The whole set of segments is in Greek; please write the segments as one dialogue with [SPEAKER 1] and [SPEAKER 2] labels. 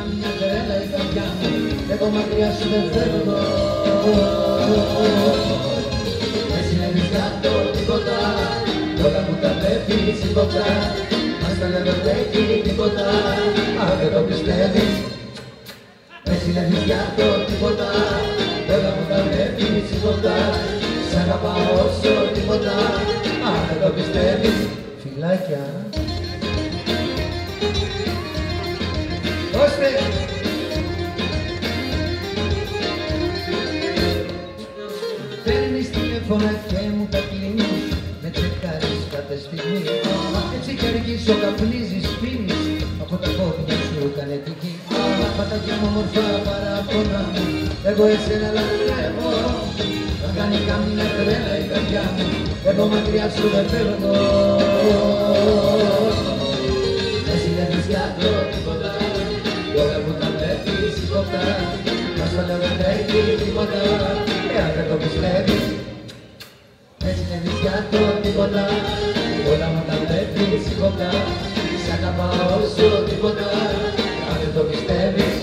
[SPEAKER 1] μια τρέλα η καρδιά μου, εγώ μακριά σου δεν φεύγω. Δεν συνέβης κάτω τίποτα, όλα που τα βλέπεις τίποτα, μας τα λέμε βρέχει τίποτα, αν δεν το πιστεύεις. Δεν συνέβης κάτω τίποτα, όλα που τα βλέπεις τίποτα, σ' αγαπάω όσο τίποτα, αν δεν το πιστεύεις. Φιλάκια. Δώστε! Παίρνεις τηλέφωνα και μου τα κλείνεις, με τσεκάρεις κάθε στιγμή. Έτσι κι αργήσω, καπνίζεις, πίνεις, από τα πόδια σου κανετική. Πατάκια μου μορφά παραπονά μου, εγώ εσένα λατρεύω. Θα κάνει καμιά τρέλα η καρδιά μου, εγώ μακριά σου δεν φεύγω. Δεν συνέβης κάτω τίποτα, όλα που τα βλέπεις τίποτα, μας τα λέω δεν τρέχει τίποτα, εάν δεν το πιστεύεις. Δεν συνέβης κάτω τίποτα, όλα μου τα βλέπεις τίποτα, σ' αγαπάω όσο τίποτα, αν δεν το πιστεύεις.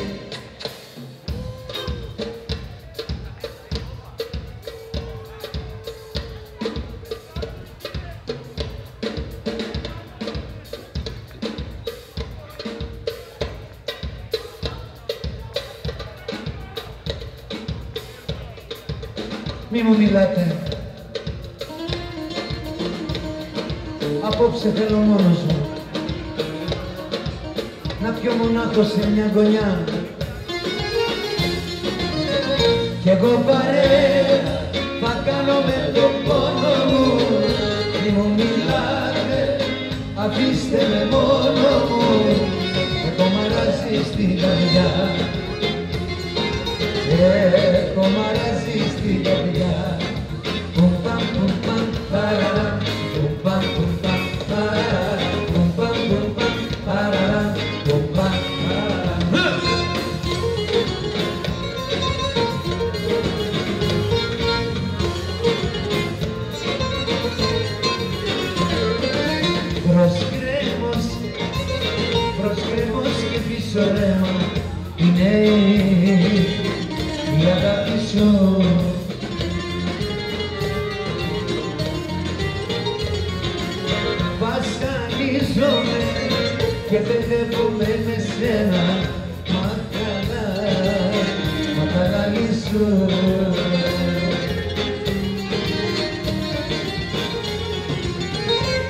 [SPEAKER 1] Μη μου μιλάτε. Απόψε θέλω μόνος μου να πιω μονάχος σε μια γωνιά. Κι εγώ παρέα θα κάνω με το πόνο μου. Μη μου μιλάτε, αφήστε με μόνο μου. Έχω μαράζει στην καρδιά, έχω μαράζει στην καρδιά. Πουμ παμ πουμ παμ παραρά, πουμ παμ πουμ παμ παραρά, πουμ παμ πουμ παμ παραρά, πουμ παμ παραρά. Προσκρέμος και πίσω ρέμα είναι η αγάπη σου. Βασανίζομαι και παιδεύομαι με σένα, μα καλά σου.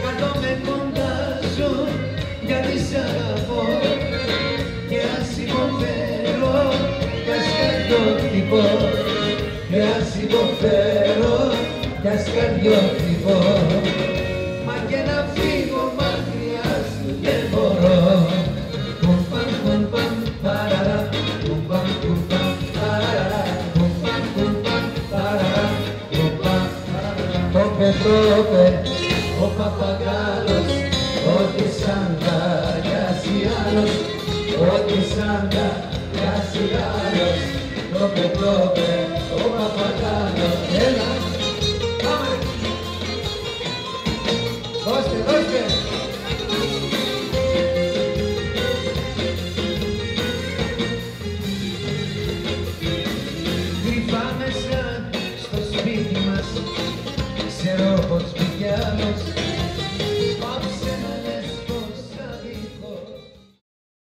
[SPEAKER 1] Κάτομαι κοντά σου γιατί σ' αγαπώ και ας υποφέρω κι ας καρδιότυπο, κι ας υποφέρω κι ας καρδιότυπο, μα και να φύγω μακριά σου δεν μπορώ. Πουμ παμ πουμ παμ παραρά, πουμ παμ πουμ παμ παραρά, πουμ παμ πουμ παμ παραρά, πουμ παμ παραρά. Τόπε ο παπαγάλος, ό,τι σαν τα γιάσει άλλος, ό,τι σαν τα γιάσει άλλος. Τόπε